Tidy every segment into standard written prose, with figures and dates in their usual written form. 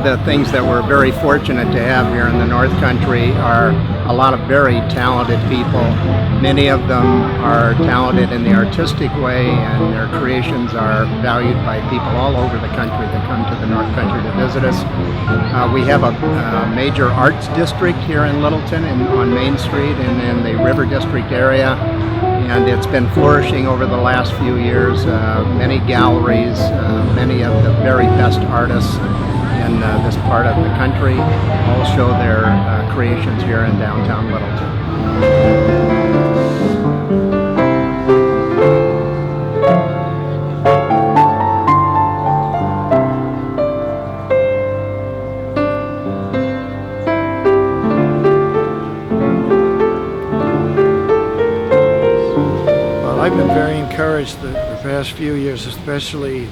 of the things that we're very fortunate to have here in the North Country are a lot of very talented people. Many of them are talented in the artistic way, and their creations are valued by people all over the country that come to the North Country to visit us. We have a major arts district here in Littleton on Main Street and in the River District area, and it's been flourishing over the last few years. Many galleries, many of the very best artists in this part of the country all show their creations here in downtown Littleton. I've been very encouraged the past few years, especially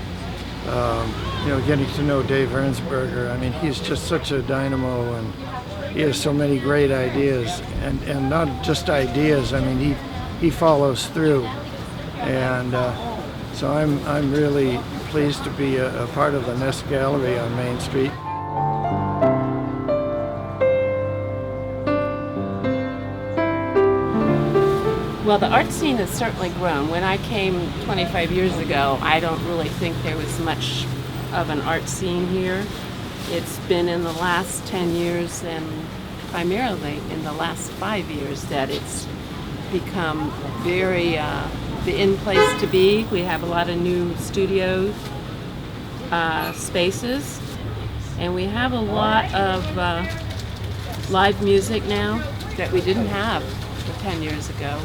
getting to know Dave Ernsberger. I mean, he's just such a dynamo, and he has so many great ideas, and not just ideas. I mean, he follows through, and so I'm really pleased to be a part of the Nest Gallery on Main Street. Well, the art scene has certainly grown. When I came 25 years ago, I don't really think there was much of an art scene here. It's been in the last 10 years and primarily in the last 5 years that it's become very the in place to be. We have a lot of new studio spaces, and we have a lot of live music now that we didn't have 10 years ago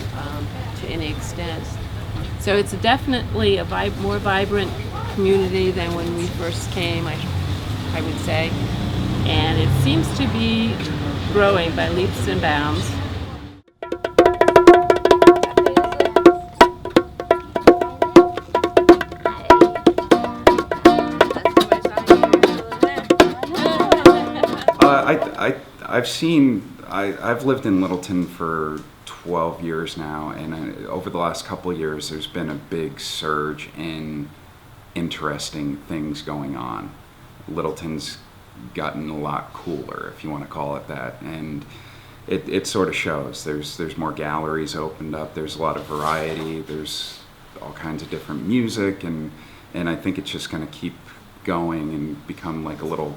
to any extent. So it's definitely a more vibrant community than when we first came, I would say. And it seems to be growing by leaps and bounds. I've lived in Littleton for 12 years now, and over the last couple of years there's been a big surge in interesting things going on. Littleton's gotten a lot cooler, if you want to call it that, and it sort of shows. There's more galleries opened up, there's a lot of variety, there's all kinds of different music, and I think it's just going to keep going and become like a little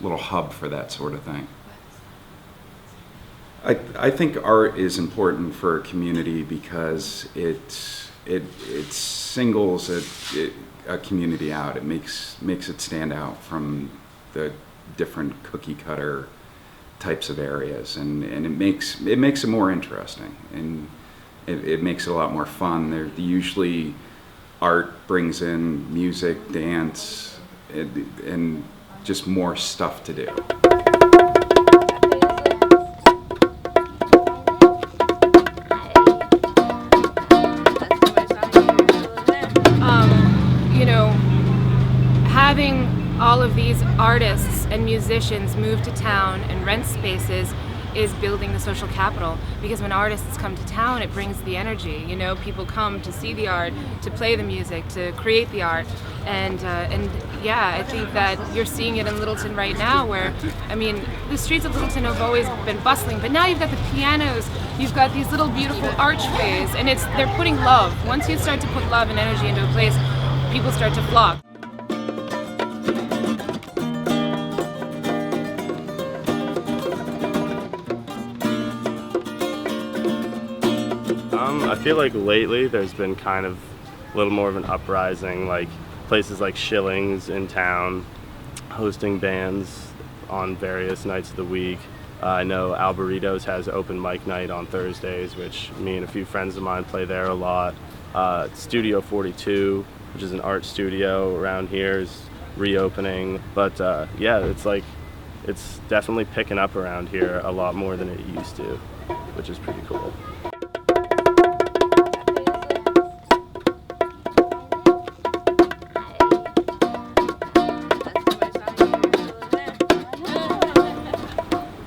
hub for that sort of thing. I think art is important for a community because it singles a community out. It makes it stand out from the different cookie cutter types of areas, and it makes it more interesting, and it makes it a lot more fun. Usually art brings in music, dance, and just more stuff to do. Having all of these artists and musicians move to town and rent spaces is building the social capital, because when artists come to town, it brings the energy. People come to see the art, to play the music, to create the art, and yeah, I think that you're seeing it in Littleton right now, where, I mean, the streets of Littleton have always been bustling, but now you've got the pianos, you've got these little beautiful archways, and they're putting love. Once you start to put love and energy into a place, people start to flock. I feel like lately there's been kind of a little more of an uprising, like places like Schilling's in town hosting bands on various nights of the week. I know Alberitos has open mic night on Thursdays, which me and a few friends of mine play there a lot. Studio 42, which is an art studio around here, is reopening. But yeah, it's definitely picking up around here a lot more than it used to, which is pretty cool.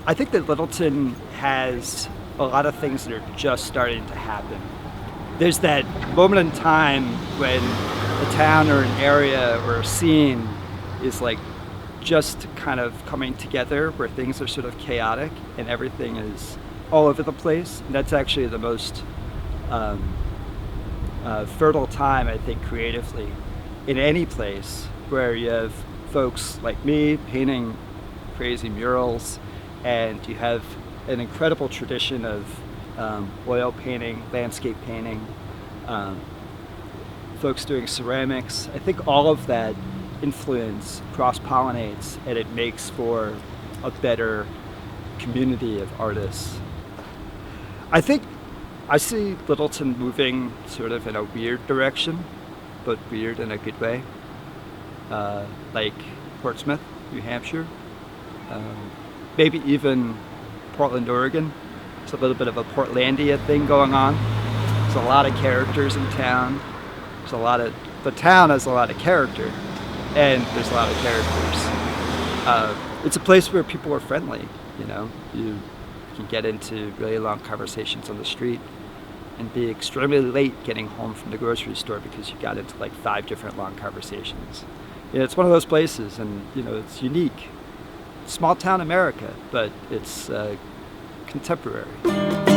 I think that Littleton has a lot of things that are just starting to happen. There's that moment in time when a town or an area or a scene is like just kind of coming together where things are sort of chaotic and everything is all over the place. And that's actually the most fertile time, I think, creatively in any place where you have folks like me painting crazy murals, and you have an incredible tradition of oil painting, landscape painting, folks doing ceramics. I think all of that influence cross-pollinates, and it makes for a better community of artists. I think I see Littleton moving sort of in a weird direction, but weird in a good way, like Portsmouth, New Hampshire, maybe even Portland, Oregon. There's a little bit of a Portlandia thing going on. There's a lot of characters in town. The town has a lot of character, and there's a lot of characters. It's a place where people are friendly, you know. You can get into really long conversations on the street and be extremely late getting home from the grocery store because you got into like 5 different long conversations. You know, it's one of those places, and you know, it's unique. Small town America, but it's contemporary.